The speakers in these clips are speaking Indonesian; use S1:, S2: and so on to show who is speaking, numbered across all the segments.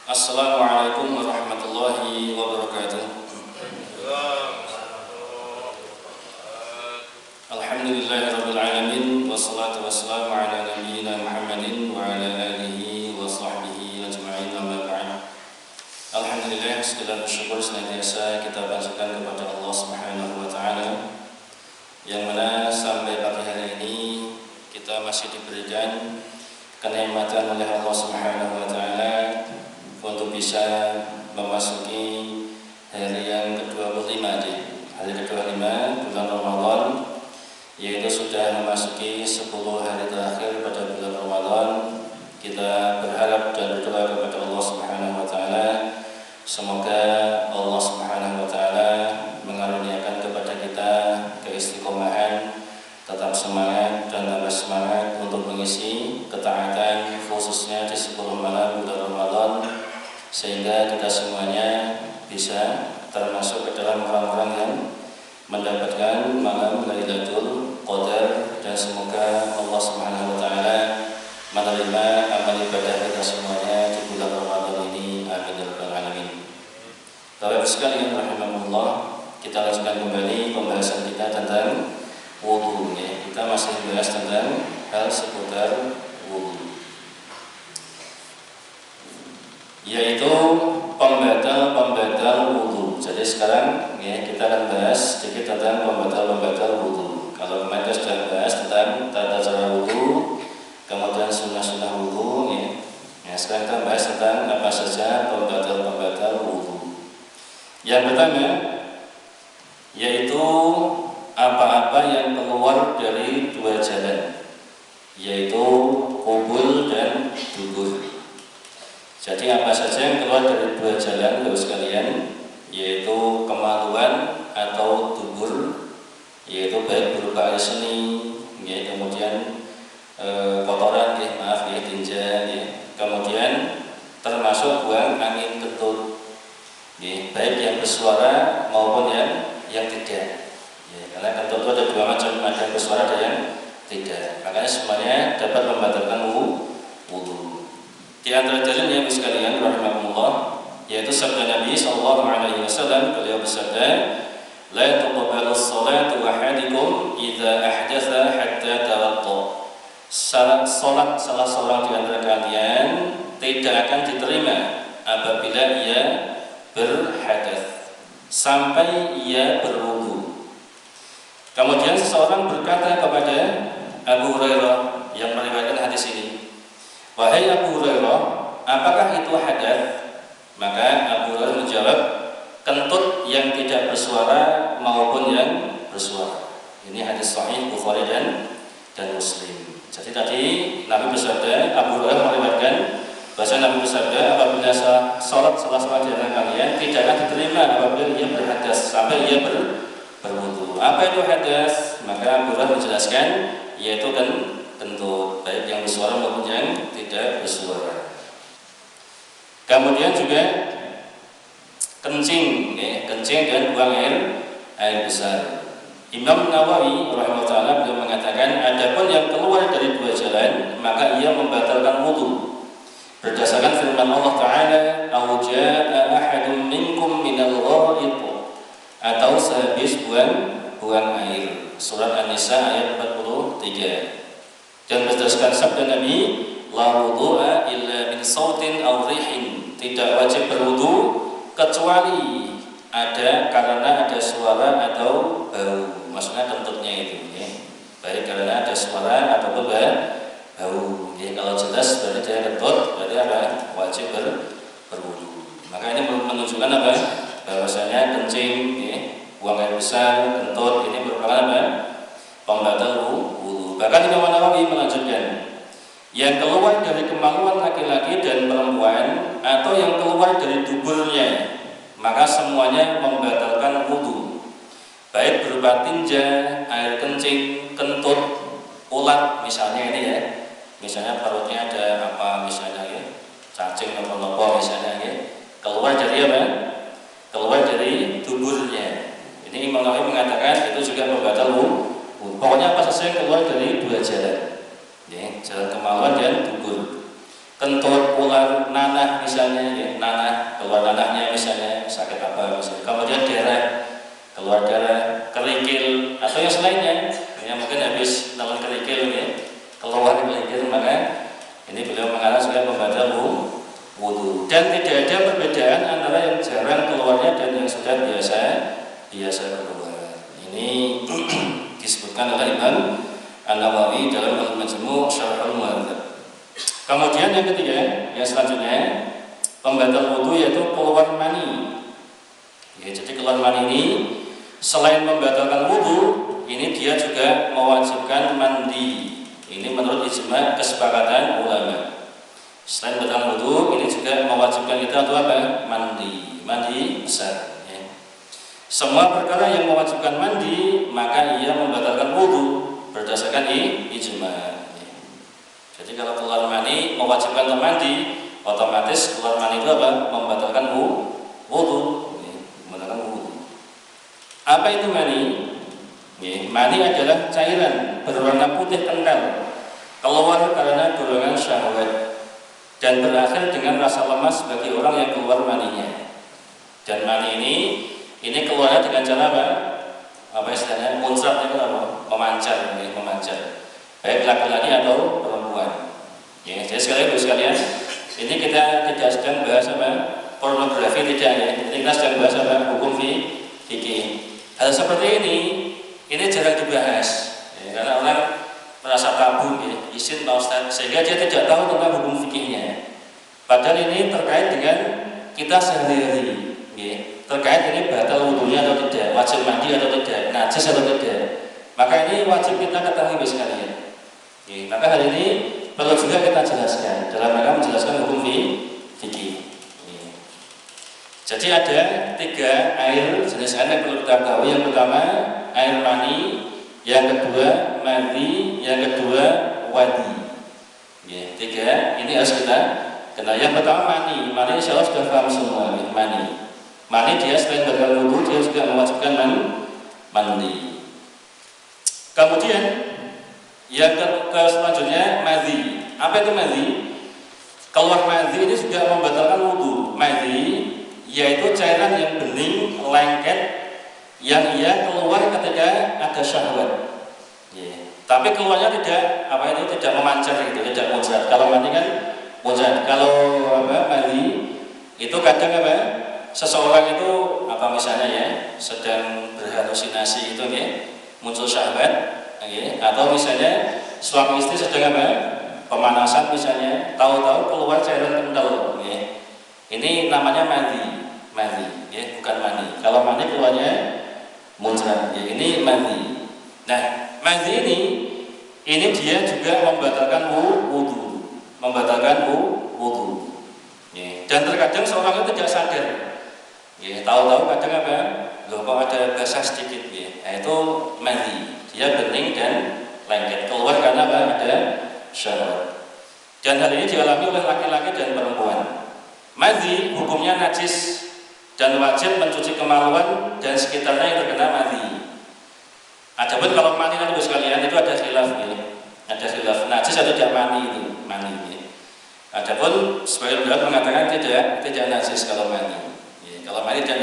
S1: Assalamualaikum warahmatullahi wabarakatuh. Alhamdulillahirabbil alamin wassalatu wassalamu ala nabiyyina Muhammadin wa ala alihi wa sahbihi ajma'in amma ba'd. Alhamdulillah, segala syukur senantiasa kita panjatkan kepada Allah Subhanahu wa taala yang mana sampai pagi hari ini kita masih diberikan kenikmatan oleh Allah Subhanahu wa taala untuk bisa memasuki hari yang ke-25, hari ke-25 bulan Ramadan, yaitu sudah memasuki 10 hari terakhir pada bulan Ramadan. Kita berharap dan berdoa kepada Allah Subhanahu wa taala semoga Allah Subhanahu wa taala mengaruniakan kepada kita keistiqomahan, tetap semangat dan tambah semangat untuk mengisi ketaatan khususnya di 10 malam bulan Ramadan, sehingga kita semuanya bisa termasuk ke dalam orang-orang yang mendapatkan malam Lailatul Qadar, dan semoga Allah Subhanahu wa taala menerima amal ibadah kita semuanya di bulan Ramadan ini. Amin ya rabbal alamin. Bapak sekalian rahimakumullah, kita lanjutkan kembali pembahasan kita tentang wudu. Kita masih membahas tentang hal seputar wudu, yaitu pembatal wudu. Jadi sekarang kita akan bahas sedikit tentang pembatal wudu. Kalau kemarin kita sudah bahas tentang tata cara wudu, kemudian sunnah-sunnah wudu, sekarang kita bahas tentang apa saja pembatal wudu. Yang pertama yaitu apa-apa yang keluar dari dua jalan, yaitu qubul dan dubur. Jadi apa saja yang keluar dari dua jalan Bapak sekalian, yaitu kemaluan atau dubur, yaitu baik berupa air seni, kemudian kotoran, tinja, kemudian termasuk buang angin kentut, baik yang bersuara maupun yang tidak. Karena kentut itu ada dua macam, ada yang bersuara dan yang tidak. Makanya semuanya dapat membatalkan wudu. Di antara dalilnya Bapak sekalian rahimakumullah, yaitu sabda Nabi sallallahu alaihi wasallam, beliau bersabda, la tuqbalu sholatu ahadikum idza ahdatsa hatta tawadda. Salat salah seorang di antara kalian tidak akan diterima apabila ia berhadas sampai ia berwudu. Kemudian seseorang berkata kepada Abu Hurairah yang meriwayatkan hadis ini, wahai Abu Hurairah, apakah itu hadas? Maka Abu Hurairah menjawab, kentut yang tidak bersuara maupun yang bersuara. Ini hadis sahih Bukhari dan Muslim. Jadi tadi Nabi bersabda, Abu Hurairah meriwayatkan bahasa Nabi bersabda, apabila salat salah seorang di antara kalian tidak akan diterima apabila ia berhadas sampai ia berwudu. Apa itu hadas? Maka Abu Hurairah menjelaskan, yaitu kentut, baik yang bersuara maupun yang tidak bersuara. Kemudian juga kencing dan buang air besar. Imam Nawawi rahimahullah beliau mengatakan, adapun yang keluar dari dua jalan maka ia membatalkan wudu. Berdasarkan firman Allah Taala, "Au jaa'a ahadun minkum minal ghaid," atau sehabis buang air. Surat An-Nisa ayat 43. Dan berdasarkan sabda Nabi, la wudu'a illa min sautin aw rihin, tidak wajib berwudu kecuali karena ada suara atau bau. Maksudnya kentutnya itu, baik karena ada suara ataupun bau. Kalau jelas berarti dia kentut, berarti apa? Wajib berwudu. Maka ini menunjukkan apa? Bahwasanya kencing, buang air besar, kentut ini merupakan apa? Pembatal wudu. Bahkan Imam Nawawi melanjutkan, yang keluar dari kemaluan laki-laki dan perempuan atau yang keluar dari duburnya, maka semuanya membatalkan wudu, baik berupa tinja, air kencing, kentut, ulat misalnya misalnya perutnya ada apa misalnya cacing atau apa misalnya keluar dari apa? Keluar dari duburnya. Ini Imam Nawawi mengatakan itu juga membatal wudu. Pokoknya apa saja yang keluar dari dua jalan, jalan kemaluan dan dubur. kentut, ular, nanah misalnya, ya, nanah, keluar nanahnya misalnya, sakit apa misalnya. Kemudian darah, keluar darah, kerikil atau yang selainnya, ya mungkin habis nelen kerikil ya, keluar kerikil, maka ini beliau mengarang supaya membaca wudu. Dan tidak ada perbedaan antara yang jarang keluarnya dan yang sudah biasa keluar. Ini disebutkan oleh Imam An-Nawawi dalam Al-Majmu' Syarhul Muhadzab. Kemudian yang ketiga, yang selanjutnya pembatal wudu yaitu keluar mani. Ya, jadi keluar mani ini selain membatalkan wudu, ini dia juga mewajibkan mandi. Ini menurut ijma' kesepakatan ulama. Selain membatalkan wudu, ini juga mewajibkan kita untuk apa? Mandi besar. Ya. Semua perkara yang mewajibkan mandi, maka ia membatalkan wudu berdasarkan ijma'. Jadi kalau keluar mani mewajibkan untuk mandi, otomatis keluar mani itu apa? Membatalkan wudu. Membatalkan wudu. Apa itu mani? Mani adalah cairan berwarna putih kental, keluar karena dorongan syahwat dan berakhir dengan rasa lemas bagi orang yang keluar maninya. Dan mani ini keluarnya dengan cara apa? Apa istilahnya? Muncrat itu apa? Memancar. Baik laki-laki atau perempuan. Ya, jadi sekalian, ini kita tidak sedang bahas apa pornografi tidak ya. Ini kita sedang bahas apa hukum fikih. Hal seperti ini jarang dibahas. Ya, karena orang merasa tabu ya, izin Pak Ustaz, sehingga dia tidak tahu tentang hukum fikihnya. Padahal ini terkait dengan kita sehari-hari. Ya, terkait ini batal wudunya atau tidak, wajib mandi atau tidak, najis atau tidak. Maka ini wajib kita ketahui sekalian. Ya, maka hal ini perlu juga kita jelaskan dalam rangka menjelaskan hukum fikih. Ya. Jadi ada 3 air jenis air yang perlu kita tahu. Yang pertama air mani, yang kedua mandi, yang kedua wadi. Ya, 3 ini harus kita kenal. Yang pertama mani insya Allah sudah paham semua. Ya, mani dia selain batal wudu dia juga mewajibkan mandi. Kemudian yang selanjutnya madhi. Apa itu madhi? Keluar madhi ini juga membatalkan wudu. Madhi yaitu cairan yang bening, lengket, yang ia keluar ketika ada syahwat. Yeah. Tapi keluarnya tidak memancar gitu, tidak muncrat. Kalau mandi kan muncrat. Kalau madhi itu kadang seseorang itu misalnya ya sedang berhalusinasi itu ya, muncul syahwat. Okay. Atau misalnya suami istri sedang pemanasan misalnya, tahu-tahu keluar cairan kental. Okay. Ini namanya mandi, ya, bukan mani. Kalau mani keluarnya muncrat. Ya, ini mandi. Nah, mandi ini dia juga membatalkan wudu, Ya. Dan terkadang seorang itu tidak sadar. Ya, tahu-tahu kadang kok ada basah sedikit. Ya. Nah, itu mandi. Dia bening dan lengket keluar karena ada syahwat. Dan hal ini dialami oleh laki-laki dan perempuan. Madhi hukumnya najis dan wajib mencuci kemaluan dan sekitarnya yang terkena madhi. Adapun kalau mani nanti sekalian itu ada khilaf ya. Ada khilaf najis atau tidak mani itu mani. Ya. Adapun sebagian ulama mengatakan tidak najis kalau mani. Ya, kalau mani tidak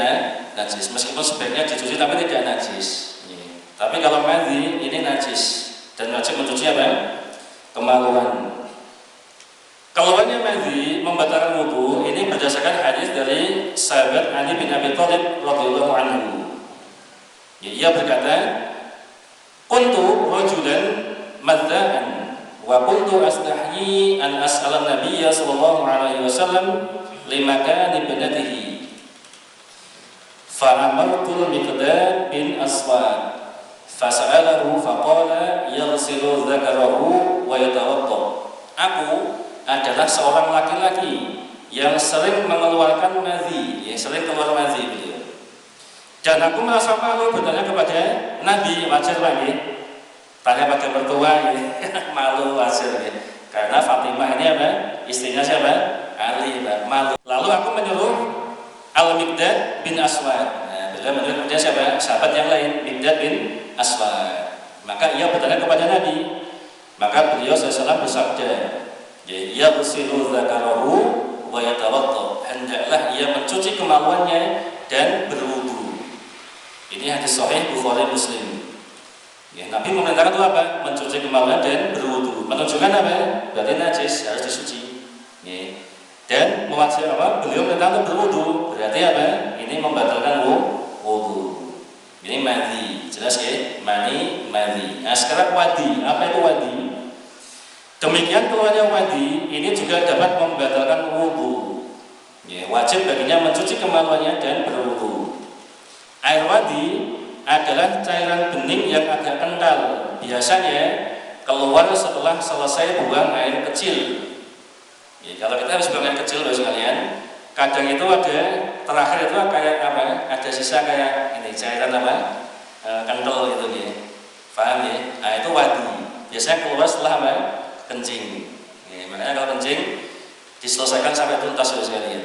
S1: najis meskipun sebaiknya dicuci tapi tidak najis. Tapi kalau mandi ini najis dan wajib mencuci kemaluan. Keluarnya mandi membatalkan wudu ini berdasarkan hadis dari sahabat Ali bin Abi Thalib radhiyallahu anhu. Ia berkata, "Kuntu rajulan madza'an wa kuntu astahyi an as'ala an-nabiy sallallahu alaihi wasallam limakani ibnatihi. Fa amartu al-Miqdad bin Aswad fasa'alahu faqala yaghsilu dzakarahu wa yatawadda." Aku adalah seorang laki-laki yang sering mengeluarkan madhi, yang sering keluar madhi beliau. Dan aku merasa malu bertanya kepada Nabi, wajar lagi. Tanya pada mertua, malu wajar ya. Karena Fatimah ini istrinya siapa? Ali, malu. Lalu aku menyuruh Al-Miqdad bin Aswad. Nah, beliau menyuruh kemudian siapa? Sahabat yang lain, Miqdad bin Aswad. Maka ia bertanya kepada Nabi. Maka beliau SAW bersabda, Ya usilu dzakarahu wa yatawadda. Hendaklah ia mencuci kemaluannya dan berwudu. Ini hadis sahih Bukhari Muslim. Ya, Nabi memerintahkan itu apa? Mencuci kemaluan dan berwudu. Menunjukkan apa? Berarti najis harus disuci. Ya. Dan mewajibkan apa? Beliau memerintahkan untuk berwudu. Berarti apa? Ini membatalkan wudu. Ini madhi, jelas ya? Mani, madhi. Nah sekarang wadi, apa itu wadi? Demikian keluarnya wadi ini juga dapat membatalkan wudu. Ya, wajib baginya mencuci kemaluannya dan berwudu. Air wadi adalah cairan bening yang agak kental. Biasanya keluar setelah selesai buang air kecil. Ya, kalau kita habis buang air kecil loh sekalian, kadang itu ada terakhir itu kayak apa? Ada sisa kayak ini cairan apa? Kental gitu ya. Paham ya? Nah itu wadi. Biasanya keluar setelah apa? Kencing. Ya, makanya kalau kencing diselesaikan sampai tuntas ya sekalian.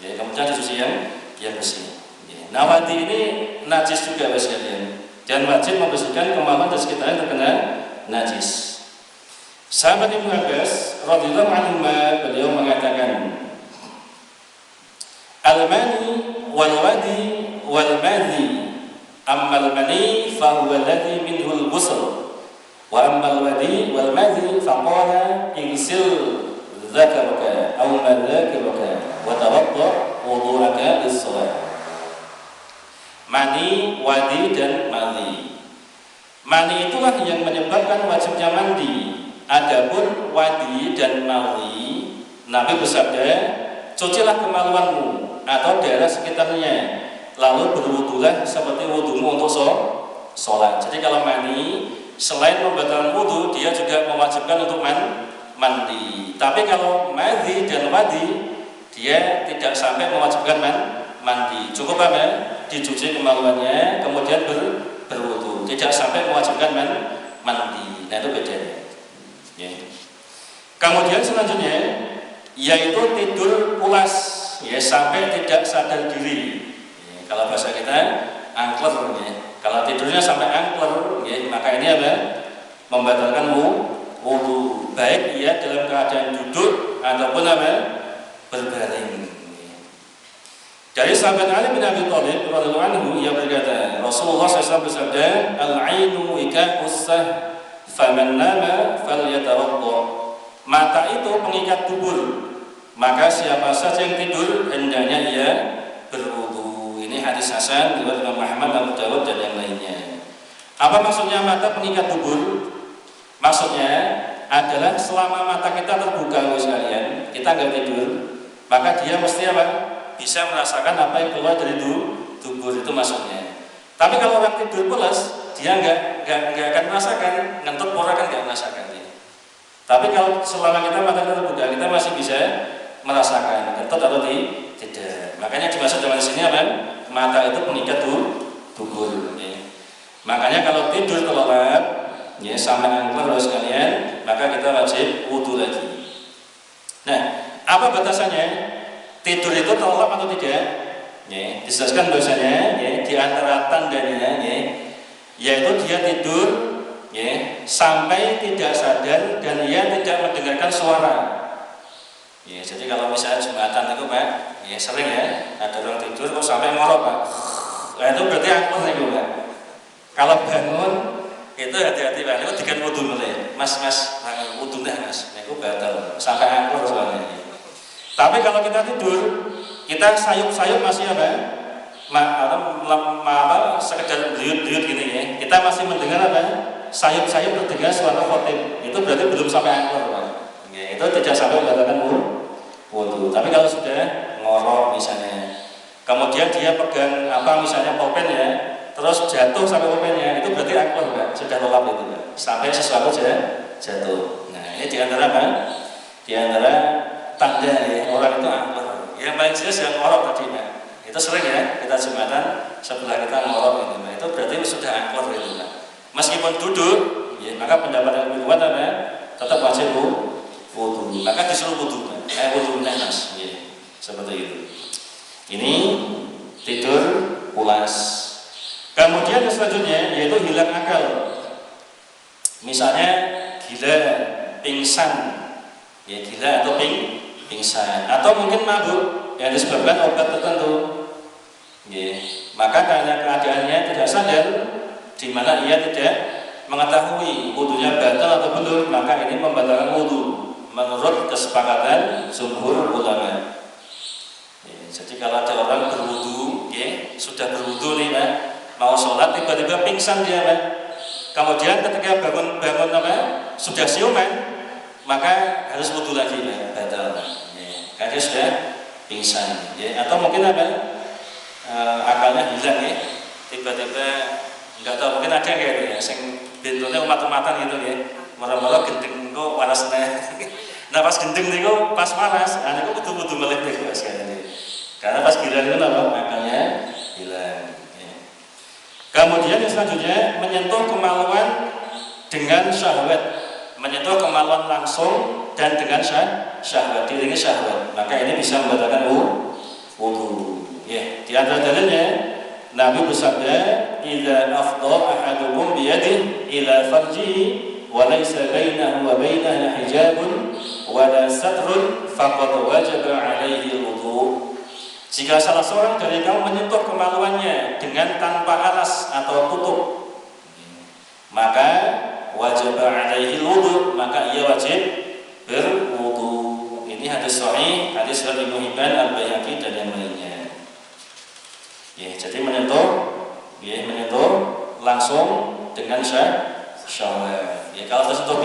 S1: Ya, kemudian dicuci yang bersih. Ya. Nah wadi ini najis juga ya sekalian. Dan wajib membersihkan kemaluan dan sekitar yang terkena najis. Sahabat Ibnu Abbas radhiyallahu anhu beliau mengatakan, al-mani wal wadi wal madhi, ammal mani fa huwa alladhi minhu al-ghusl. Wa ammal wadi wal madhi faqala igsil dzakaraka aw madzakaraka wa tawadda wudu'aka lis-shalah. Mani, wadi dan madhi. Mani itulah yang menyebabkan wajibnya mandi. Adapun wadi dan madhi, Nabi bersabda, cucilah kemaluanmu atau daerah sekitarnya, lalu berwudulah seperti wudumu untuk sholat. Jadi kalau mani selain membatalkan wudu, dia juga mewajibkan untuk mandi. Tapi kalau madhi dan wadi, dia tidak sampai mewajibkan mandi. Cukup apa? Dicuci kemaluannya, kemudian berwudu. Tidak sampai mewajibkan mandi. Nah itu bedanya. Ya. Kemudian selanjutnya, yaitu tidur pulas, ya sampai tidak sadar diri. Ya, kalau bahasa kita angkler, ya. Kalau tidurnya sampai angkler, ya, maka ini apa? Membatalkan wudu. Baik ia dalam keadaan duduk ataupun apa? Berbaring. Dari sahabat Ali bin Abi Thalib radhiyallahu anhu yang berkata, Rasulullah SAW bersabda, al-ainu wika'us sah, faman nama falyatawadda. Mata itu pengikat tubuh, maka siapa saja yang tidur hendaknya ia berwudu. Ini hadis hasan riwayat Imam Ahmad, Abu Dawud dan yang lainnya. Apa maksudnya mata pengikat tubuh? Maksudnya adalah selama mata kita terbuka sekalian, kita nggak tidur, maka dia mesti apa? Bisa merasakan apa yang keluar dari tubuh itu maksudnya. Tapi kalau orang tidur pulas, dia nggak akan merasakan, ngentut pura kan nggak merasakan. Tapi kalau selama kita mata terbuka, kita masih bisa merasakan ngentut atau tidak. Makanya dimaksud dalam sini apa? Mata itu pengikat tubuh. Ya. Makanya kalau tidur terlelap, ya sampai angker sekalian, maka kita wajib wudu lagi. Nah, apa batasannya? Tidur itu terlelap atau tidak? Ya, dijelaskan bahasanya, ya, di antara tandanya, ya, yaitu dia tidur, ya, sampai tidak sadar dan ia tidak mendengarkan suara. Ya, jadi kalau misalnya Jumatan itu Pak, ya sering ya, ada orang tidur kok sampai ngorok Pak. Nah, itu berarti angkur nih Pak. Kalau bangun itu hati-hati Pak, itu dikan wudu mulai. Mas, wudu dah Mas, itu batal sampai angkur soalnya. Tapi kalau kita tidur, kita sayup-sayup masih apa? Sekedar beliut-beliut gini ya. Kita masih mendengar apa? Sayup-sayup terdengar suara khotib. Itu berarti belum sampai angkur Pak. Ya, itu tidak sampai membatalkan wudu. Tapi kalau sudah ngorok misalnya, kemudian dia pegang apa misalnya pulpen ya, terus jatuh sampai pulpennya, itu berarti angkur Pak. Sudah lelap itu Pak. Sampai sesuatu jatuh. Nah ini diantara apa? Diantara tanda ya, orang itu angkur. Yang paling jelas yang ngorok tadi Pak. Itu sering ya kita Jumatan sebelah kita ngorok itu Pak. Itu berarti sudah angkur itu Pak. Meskipun duduk, ya, maka pendapat yang lebih kuat apa? Tetap wajib wudu. Maka disuruh wudu Pak. Wudu nas. Ya, seperti itu. Ini tidur pulas. Kemudian selanjutnya yaitu hilang akal. Misalnya gila, pingsan. ya gila atau pingsan atau mungkin mabuk yang disebabkan obat tertentu. Ya, maka karena keadaannya tidak sadar, di mana ia tidak mengetahui wudunya batal atau belum, maka ini membatalkan wudu menurut kesepakatan jumhur ulama. Ya, jadi kalau ada orang berwudu, ya, sudah berwudu nih, Pak, mau sholat tiba-tiba pingsan dia, Pak. Kemudian ketika bangun apa, sudah siuman, maka harus wudu lagi, Pak, batal. Ya, karena dia sudah pingsan. Ya, atau mungkin apa? Akalnya hilang, ya, tiba-tiba nggak tahu, mungkin ada kayak gitu ya, sing bentuknya umat-umatan gitu ya, malah gendeng kok panasnya. Nah pas gendeng nih kok pas panas, ini kok butuh melek nih kok sekali. Karena pas gila itu apa? Akalnya hilang. Ya. Kemudian yang selanjutnya menyentuh kemaluan dengan syahwat, menyentuh kemaluan langsung dan dengan syahwat, diiringi syahwat, maka ini bisa membatalkan wudu. Ya, di antara dalilnya Nabi bersabda, "Idza afdha ahadukum bi yadihi ila farjihi wa laysa bainahu wa bainahu hijabun wa la satrun faqad wajaba 'alaihi wudu." Jika salah seorang dari kamu menyentuh kemaluannya dengan tanpa alas atau tutup, maka wajib 'alaihi wudu, maka ia wajib berwudu. Ini hadis sahih, hadis riwayat Ibnu Hibban, Al-Baihaqi dan yang lainnya. Ya, jadi menyentuh langsung dengan syahwat. Ya, kalau tersentuh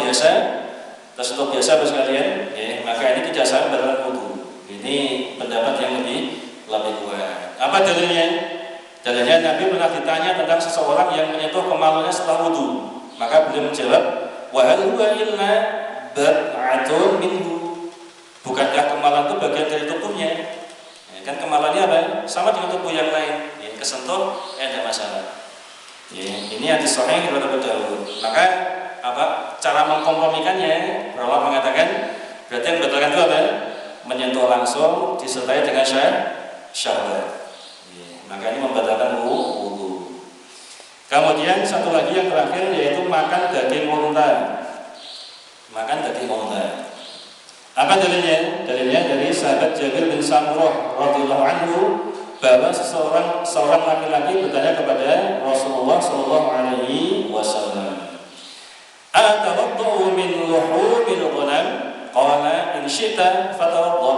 S1: biasa bos kalian, ya, maka ini tidak sah dalam wudu. Ini pendapat yang lebih kuat. Apa dalilnya? Dalilnya Nabi pernah ditanya tentang seseorang yang menyentuh kemaluannya setelah wudu, maka beliau menjawab, wa hal huwa illa bad'atun minhu. Bukankah kemaluan itu bagian dari tubuhnya? Kan kemaluannya apa? Sama dengan tubuh yang lain. Ya, kesentuh, ada masalah. Ya, ini hadis sahih riwayat Abu Dawud. Maka apa? Cara mengkompromikannya, ulama mengatakan berarti yang membatalkan itu apa? Menyentuh langsung disertai dengan syahwat. Ya, maka ini membatalkan wudu. Kemudian satu lagi yang terakhir yaitu makan daging unta. Makan daging unta. Apa dalilnya? Dalilnya dari sahabat Jabir bin Samurah radhiyallahu anhu bahwa seorang laki-laki bertanya kepada Rasulullah sallallahu alaihi wasallam, "Atawaddau min luhumil ghanam?" Qala in syi'ta fatawadda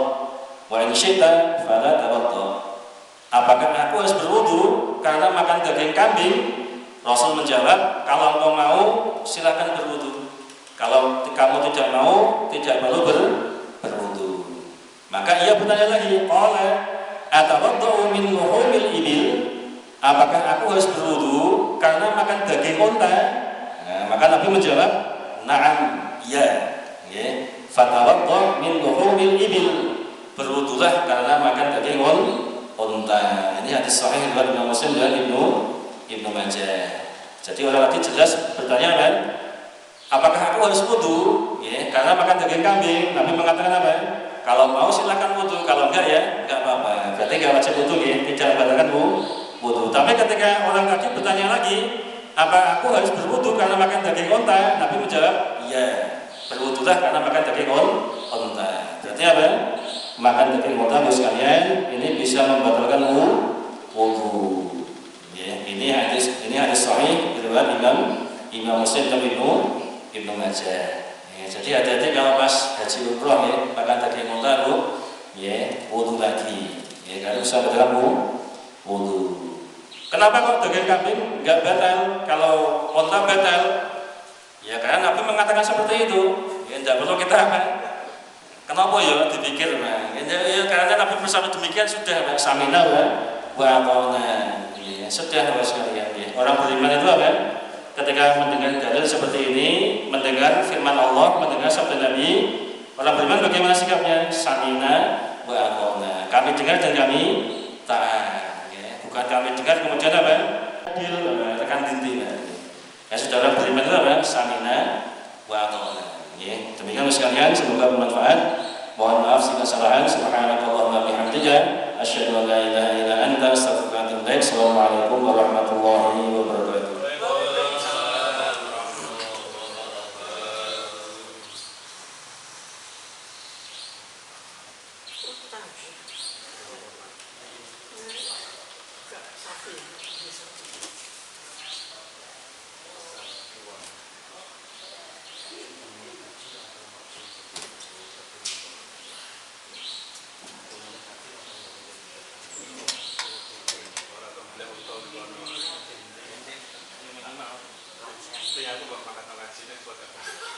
S1: wa in syi'ta fala tawadda. Apakah aku harus berwudu karena makan daging kambing? Rasul menjawab, kalau engkau mau silakan berwudu. Kalau kamu tidak mau, tidak perlu berwudu. Maka ia bertanya lagi, qala atawaddau min luhumil ibil? Apakah aku harus berwudu karena makan daging unta? Nah, maka Nabi menjawab, na'am, ya. Fatawadda min luhumil ibil. Berwudulah karena makan daging unta. Ini hadis sahih riwayat Imam Muslim dan Ibnu Majah. Jadi orang tadi jelas bertanya kan, apakah aku harus wudu? Ya, karena makan daging kambing. Nabi mengatakan apa? Kalau mau silakan wudu, kalau enggak ya enggak apa-apa. Berarti enggak wajib wudu, ya, tidak membatalkan wudu. Tapi ketika orang tadi bertanya lagi, apa aku harus berwudu karena makan daging unta? Nabi menjawab, iya, berwudulah karena makan daging unta. Berarti apa? Makan daging unta bos sekalian ini bisa membatalkan wudu. Ya, ini hadis sahih riwayat Imam Muslim dan Ibnu Majah. Ya, jadi hati-hati kalau pas haji umroh ya, makan daging unta ya wudu lagi. Ya, kalau bisa membatalkan wudu. Kenapa kok daging kambing enggak batal kalau unta batal? Ya karena Nabi mengatakan seperti itu. Ya tidak perlu kita apa? Kenapa ya dipikir? Nah, ya karena Nabi bersama demikian sudah samina wa ata'na. Ya, sudah Bapak sekalian. Ya. Orang beriman itu apa? Ketika mendengar dalil seperti ini, mendengar firman Allah, mendengar sabda Nabi, orang beriman bagaimana sikapnya? Samina wa ata'na. Kami dengar dan kami taat. Ya. Bukan kami dengar kemudian apa? Adil, tekan dinding. Ya saudara beriman itu apa? Samina wa ata'na. Ya, demikian sekalian, semoga bermanfaat. Mohon maaf jika kesalahan. Subhanakallahumma bihamdika asyhadu an la ilaha illa anta astaghfiruka wa atubu ilaik. Assalamualaikum warahmatullahi wabarakatuh.
S2: Saya aku bapak kata ngaji nih buat apa?